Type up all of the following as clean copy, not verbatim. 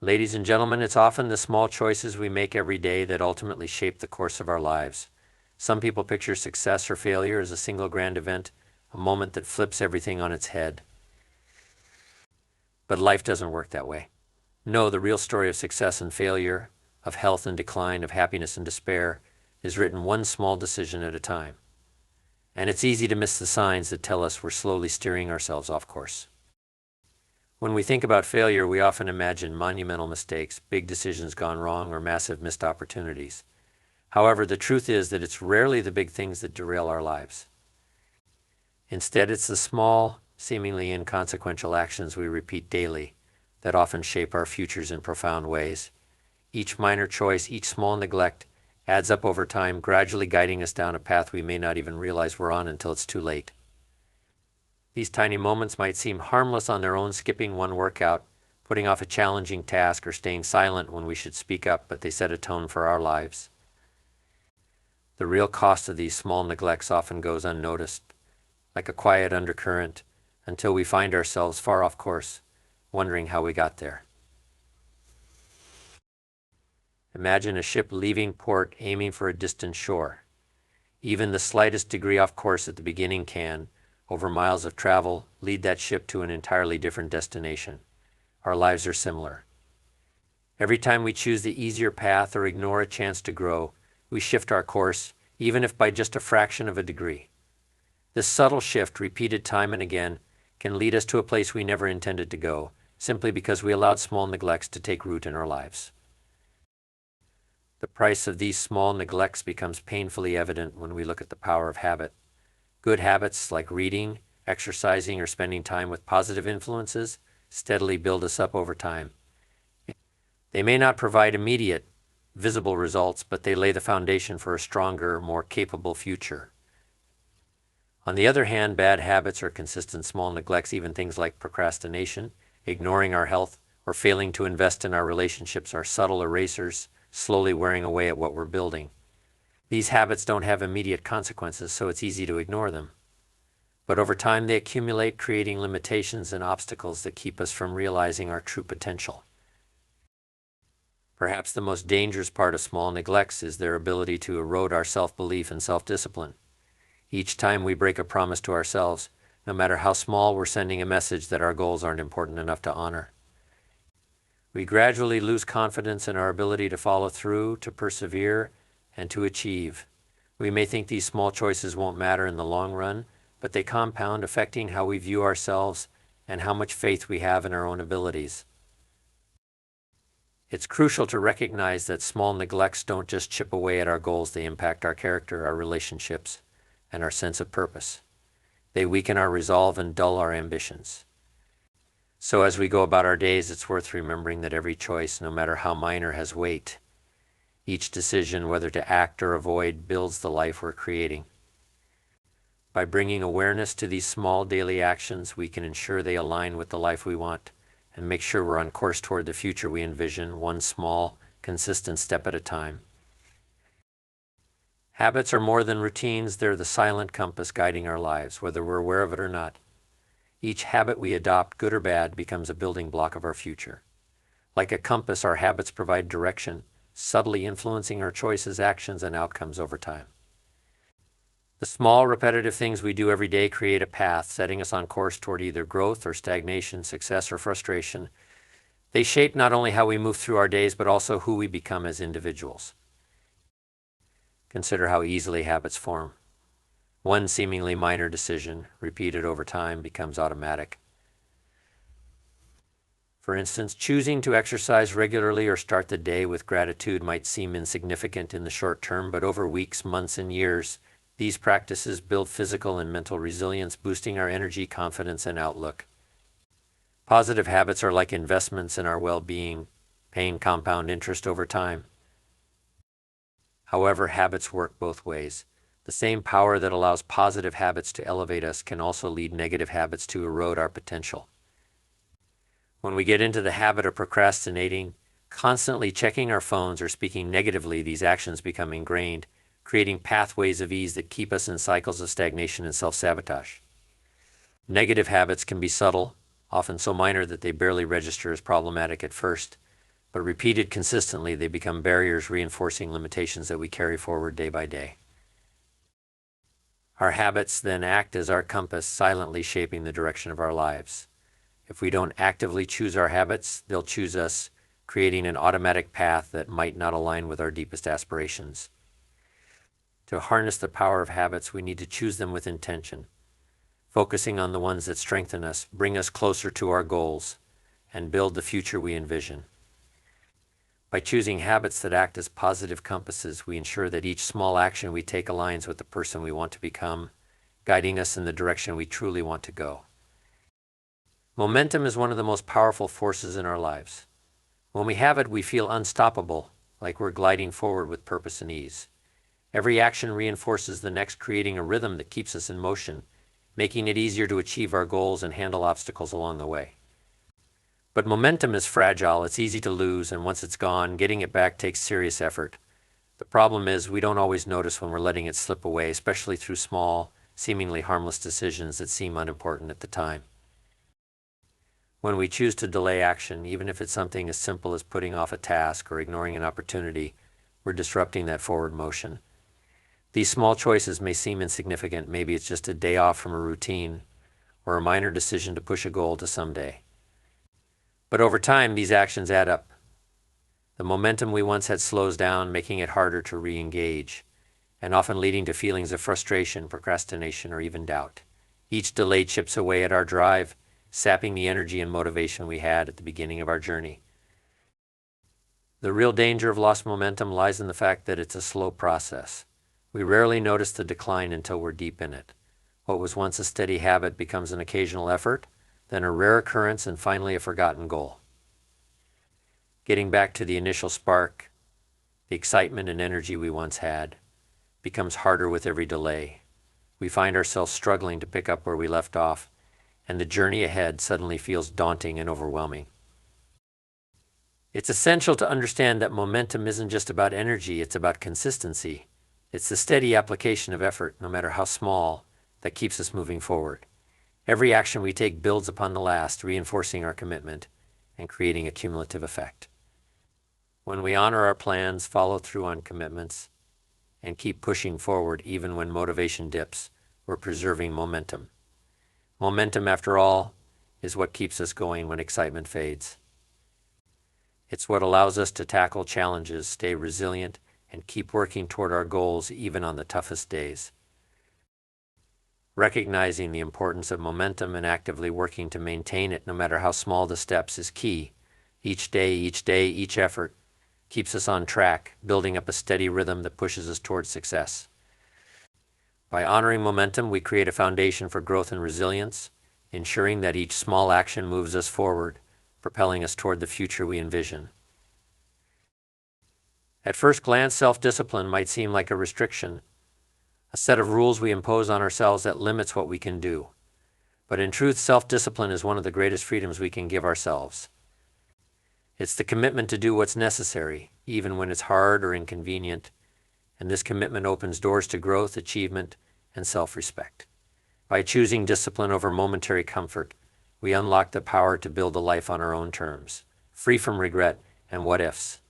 Ladies and gentlemen, it's often the small choices we make every day that ultimately shape the course of our lives. Some people picture success or failure as a single grand event, a moment that flips everything on its head. But life doesn't work that way. No, the real story of success and failure, of health and decline, of happiness and despair, is written one small decision at a time. And it's easy to miss the signs that tell us we're slowly steering ourselves off course. When we think about failure, we often imagine monumental mistakes, big decisions gone wrong, or massive missed opportunities. However, the truth is that it's rarely the big things that derail our lives. Instead, it's the small, seemingly inconsequential actions we repeat daily that often shape our futures in profound ways. Each minor choice, each small neglect, adds up over time, gradually guiding us down a path we may not even realize we're on until it's too late. These tiny moments might seem harmless on their own, skipping one workout, putting off a challenging task, or staying silent when we should speak up, but they set a tone for our lives. The real cost of these small neglects often goes unnoticed, like a quiet undercurrent, until we find ourselves far off course, wondering how we got there. Imagine a ship leaving port, aiming for a distant shore. Even the slightest degree off course at the beginning can, over miles of travel, lead that ship to an entirely different destination. Our lives are similar. Every time we choose the easier path or ignore a chance to grow, we shift our course, even if by just a fraction of a degree. This subtle shift, repeated time and again, can lead us to a place we never intended to go, simply because we allowed small neglects to take root in our lives. The price of these small neglects becomes painfully evident when we look at the power of habit. Good habits like reading, exercising, or spending time with positive influences steadily build us up over time. They may not provide immediate, visible results, but they lay the foundation for a stronger, more capable future. On the other hand, bad habits or consistent small neglects, even things like procrastination, ignoring our health, or failing to invest in our relationships, are subtle erasers, slowly wearing away at what we're building. These habits don't have immediate consequences, so it's easy to ignore them. But over time, they accumulate, creating limitations and obstacles that keep us from realizing our true potential. Perhaps the most dangerous part of small neglects is their ability to erode our self-belief and self-discipline. Each time we break a promise to ourselves, no matter how small, we're sending a message that our goals aren't important enough to honor. We gradually lose confidence in our ability to follow through, to persevere, and to achieve. We may think these small choices won't matter in the long run, but they compound, affecting how we view ourselves and how much faith we have in our own abilities. It's crucial to recognize that small neglects don't just chip away at our goals, they impact our character, our relationships, and our sense of purpose. They weaken our resolve and dull our ambitions. So as we go about our days, it's worth remembering that every choice, no matter how minor, has weight. Each decision, whether to act or avoid, builds the life we're creating. By bringing awareness to these small daily actions, we can ensure they align with the life we want and make sure we're on course toward the future we envision, one small, consistent step at a time. Habits are more than routines, they're the silent compass guiding our lives, whether we're aware of it or not. Each habit we adopt, good or bad, becomes a building block of our future. Like a compass, our habits provide direction, subtly influencing our choices, actions, and outcomes over time. The small, repetitive things we do every day create a path, setting us on course toward either growth or stagnation, success or frustration. They shape not only how we move through our days, but also who we become as individuals. Consider how easily habits form. One seemingly minor decision, repeated over time, becomes automatic. For instance, choosing to exercise regularly or start the day with gratitude might seem insignificant in the short term, but over weeks, months, and years, these practices build physical and mental resilience, boosting our energy, confidence, and outlook. Positive habits are like investments in our well-being, paying compound interest over time. However, habits work both ways. The same power that allows positive habits to elevate us can also lead negative habits to erode our potential. When we get into the habit of procrastinating, constantly checking our phones, or speaking negatively, these actions become ingrained, creating pathways of ease that keep us in cycles of stagnation and self-sabotage. Negative habits can be subtle, often so minor that they barely register as problematic at first, but repeated consistently, they become barriers reinforcing limitations that we carry forward day by day. Our habits then act as our compass, silently shaping the direction of our lives. If we don't actively choose our habits, they'll choose us, creating an automatic path that might not align with our deepest aspirations. To harness the power of habits, we need to choose them with intention, focusing on the ones that strengthen us, bring us closer to our goals, and build the future we envision. By choosing habits that act as positive compasses, we ensure that each small action we take aligns with the person we want to become, guiding us in the direction we truly want to go. Momentum is one of the most powerful forces in our lives. When we have it, we feel unstoppable, like we're gliding forward with purpose and ease. Every action reinforces the next, creating a rhythm that keeps us in motion, making it easier to achieve our goals and handle obstacles along the way. But momentum is fragile, it's easy to lose, and once it's gone, getting it back takes serious effort. The problem is we don't always notice when we're letting it slip away, especially through small, seemingly harmless decisions that seem unimportant at the time. When we choose to delay action, even if it's something as simple as putting off a task or ignoring an opportunity, we're disrupting that forward motion. These small choices may seem insignificant. Maybe it's just a day off from a routine or a minor decision to push a goal to someday. But over time, these actions add up. The momentum we once had slows down, making it harder to re-engage, and often leading to feelings of frustration, procrastination, or even doubt. Each delay chips away at our drive, sapping the energy and motivation we had at the beginning of our journey. The real danger of lost momentum lies in the fact that it's a slow process. We rarely notice the decline until we're deep in it. What was once a steady habit becomes an occasional effort, then a rare occurrence, and finally a forgotten goal. Getting back to the initial spark, the excitement and energy we once had, becomes harder with every delay. We find ourselves struggling to pick up where we left off, and the journey ahead suddenly feels daunting and overwhelming. It's essential to understand that momentum isn't just about energy, it's about consistency. It's the steady application of effort, no matter how small, that keeps us moving forward. Every action we take builds upon the last, reinforcing our commitment and creating a cumulative effect. When we honor our plans, follow through on commitments, and keep pushing forward even when motivation dips, we're preserving momentum. Momentum, after all, is what keeps us going when excitement fades. It's what allows us to tackle challenges, stay resilient, and keep working toward our goals even on the toughest days. Recognizing the importance of momentum and actively working to maintain it, no matter how small the steps, is key. Each day, each effort keeps us on track, building up a steady rhythm that pushes us towards success. By honoring momentum, we create a foundation for growth and resilience, ensuring that each small action moves us forward, propelling us toward the future we envision. At first glance, self-discipline might seem like a restriction, a set of rules we impose on ourselves that limits what we can do. But in truth, self-discipline is one of the greatest freedoms we can give ourselves. It's the commitment to do what's necessary, even when it's hard or inconvenient, and this commitment opens doors to growth, achievement, and self-respect. By choosing discipline over momentary comfort, we unlock the power to build a life on our own terms, free from regret and what-ifs.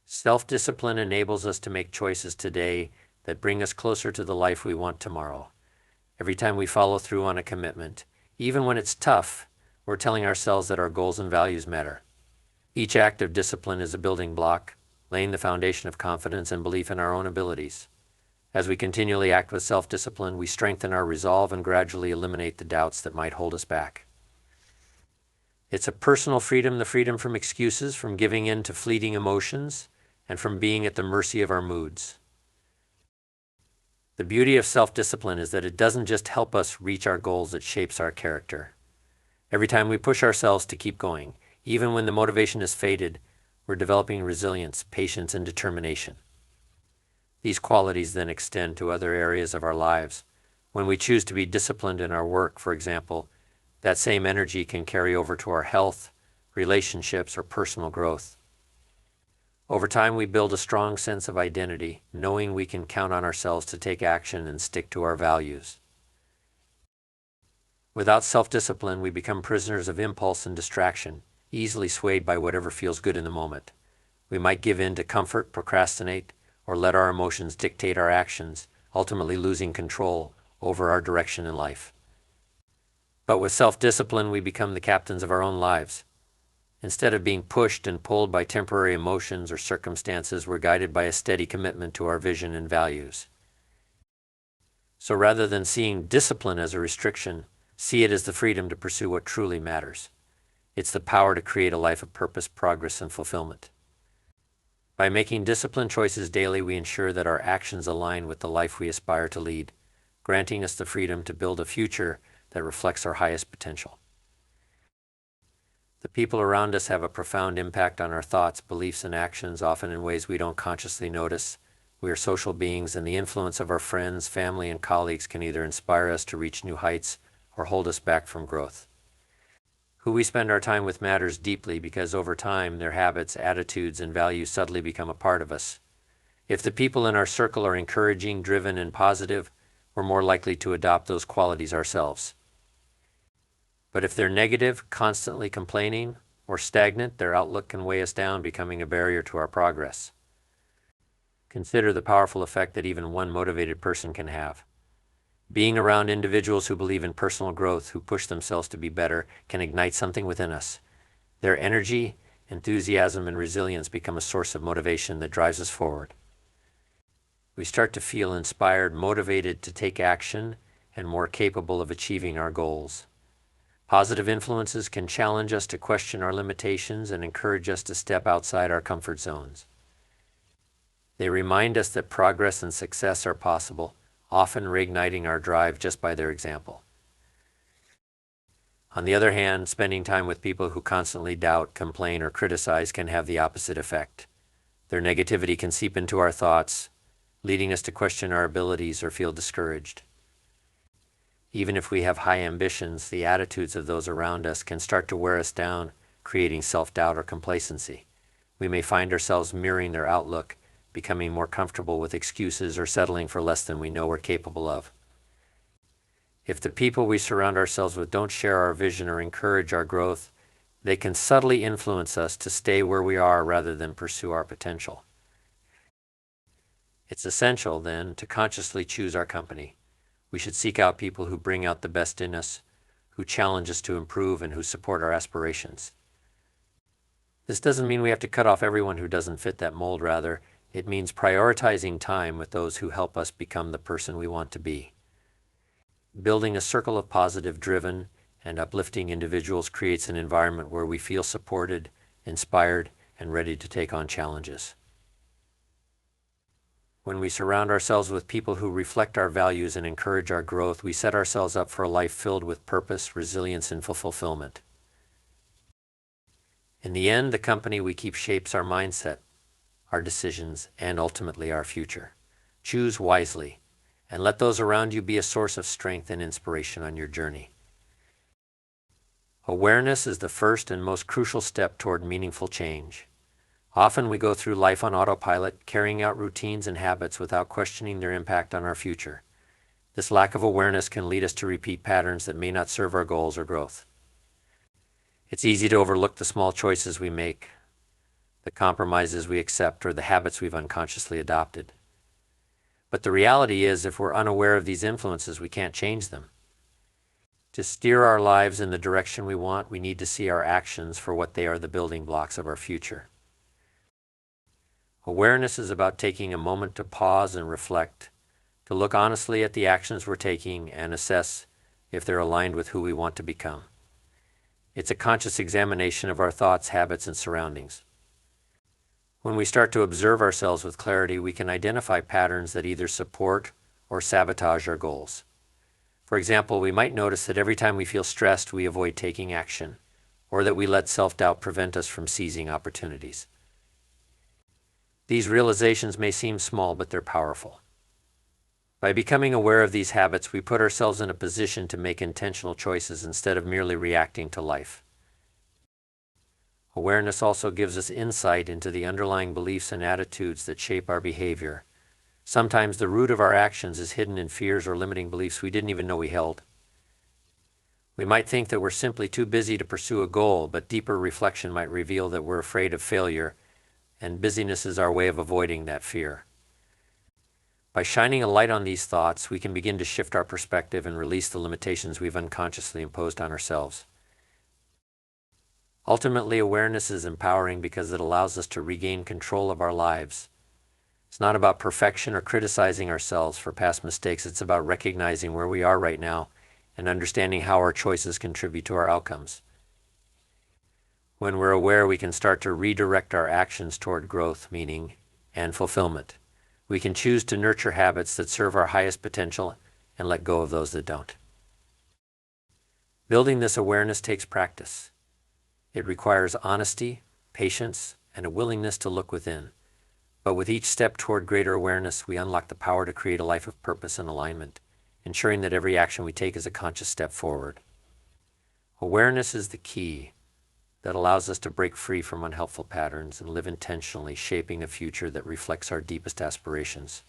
Self-discipline enables us to make choices today that bring us closer to the life we want tomorrow. Every time we follow through on a commitment, even when it's tough, we're telling ourselves that our goals and values matter. Each act of discipline is a building block, laying the foundation of confidence and belief in our own abilities. As we continually act with self-discipline, we strengthen our resolve and gradually eliminate the doubts that might hold us back. It's a personal freedom, the freedom from excuses, from giving in to fleeting emotions, and from being at the mercy of our moods. The beauty of self-discipline is that it doesn't just help us reach our goals, it shapes our character. Every time we push ourselves to keep going, even when the motivation has faded, we're developing resilience, patience, and determination. These qualities then extend to other areas of our lives. When we choose to be disciplined in our work, for example, that same energy can carry over to our health, relationships, or personal growth. Over time, we build a strong sense of identity, knowing we can count on ourselves to take action and stick to our values. Without self-discipline, we become prisoners of impulse and distraction, easily swayed by whatever feels good in the moment. We might give in to comfort, procrastinate, or let our emotions dictate our actions, ultimately losing control over our direction in life. But with self-discipline, we become the captains of our own lives. Instead of being pushed and pulled by temporary emotions or circumstances, we're guided by a steady commitment to our vision and values. So rather than seeing discipline as a restriction, see it as the freedom to pursue what truly matters. It's the power to create a life of purpose, progress, and fulfillment. By making disciplined choices daily, we ensure that our actions align with the life we aspire to lead, granting us the freedom to build a future that reflects our highest potential. The people around us have a profound impact on our thoughts, beliefs, and actions, often in ways we don't consciously notice. We are social beings, and the influence of our friends, family, and colleagues can either inspire us to reach new heights or hold us back from growth. Who we spend our time with matters deeply because over time, their habits, attitudes, and values subtly become a part of us. If the people in our circle are encouraging, driven, and positive, we're more likely to adopt those qualities ourselves. But if they're negative, constantly complaining, or stagnant, their outlook can weigh us down, becoming a barrier to our progress. Consider the powerful effect that even one motivated person can have. Being around individuals who believe in personal growth, who push themselves to be better, can ignite something within us. Their energy, enthusiasm, and resilience become a source of motivation that drives us forward. We start to feel inspired, motivated to take action, and more capable of achieving our goals. Positive influences can challenge us to question our limitations and encourage us to step outside our comfort zones. They remind us that progress and success are possible, often reigniting our drive just by their example. On the other hand, spending time with people who constantly doubt, complain, or criticize can have the opposite effect. Their negativity can seep into our thoughts, leading us to question our abilities or feel discouraged. Even if we have high ambitions, the attitudes of those around us can start to wear us down, creating self-doubt or complacency. We may find ourselves mirroring their outlook, becoming more comfortable with excuses or settling for less than we know we're capable of. If the people we surround ourselves with don't share our vision or encourage our growth, they can subtly influence us to stay where we are rather than pursue our potential. It's essential, then, to consciously choose our company. We should seek out people who bring out the best in us, who challenge us to improve, and who support our aspirations. This doesn't mean we have to cut off everyone who doesn't fit that mold. Rather, it means prioritizing time with those who help us become the person we want to be. Building a circle of positive, driven, and uplifting individuals creates an environment where we feel supported, inspired, and ready to take on challenges. When we surround ourselves with people who reflect our values and encourage our growth, we set ourselves up for a life filled with purpose, resilience, and fulfillment. In the end, the company we keep shapes our mindset, our decisions, and ultimately our future. Choose wisely, and let those around you be a source of strength and inspiration on your journey. Awareness is the first and most crucial step toward meaningful change. Often we go through life on autopilot, carrying out routines and habits without questioning their impact on our future. This lack of awareness can lead us to repeat patterns that may not serve our goals or growth. It's easy to overlook the small choices we make, the compromises we accept, or the habits we've unconsciously adopted. But the reality is, if we're unaware of these influences, we can't change them. To steer our lives in the direction we want, we need to see our actions for what they are, the building blocks of our future. Awareness is about taking a moment to pause and reflect, to look honestly at the actions we're taking and assess if they're aligned with who we want to become. It's a conscious examination of our thoughts, habits, and surroundings. When we start to observe ourselves with clarity, we can identify patterns that either support or sabotage our goals. For example, we might notice that every time we feel stressed, we avoid taking action, or that we let self-doubt prevent us from seizing opportunities. These realizations may seem small, but they're powerful. By becoming aware of these habits, we put ourselves in a position to make intentional choices instead of merely reacting to life. Awareness also gives us insight into the underlying beliefs and attitudes that shape our behavior. Sometimes the root of our actions is hidden in fears or limiting beliefs we didn't even know we held. We might think that we're simply too busy to pursue a goal, but deeper reflection might reveal that we're afraid of failure, and busyness is our way of avoiding that fear. By shining a light on these thoughts, we can begin to shift our perspective and release the limitations we've unconsciously imposed on ourselves. Ultimately, awareness is empowering because it allows us to regain control of our lives. It's not about perfection or criticizing ourselves for past mistakes. It's about recognizing where we are right now and understanding how our choices contribute to our outcomes. When we're aware, we can start to redirect our actions toward growth, meaning, and fulfillment. We can choose to nurture habits that serve our highest potential and let go of those that don't. Building this awareness takes practice. It requires honesty, patience, and a willingness to look within. But with each step toward greater awareness, we unlock the power to create a life of purpose and alignment, ensuring that every action we take is a conscious step forward. Awareness is the key that allows us to break free from unhelpful patterns and live intentionally, shaping a future that reflects our deepest aspirations.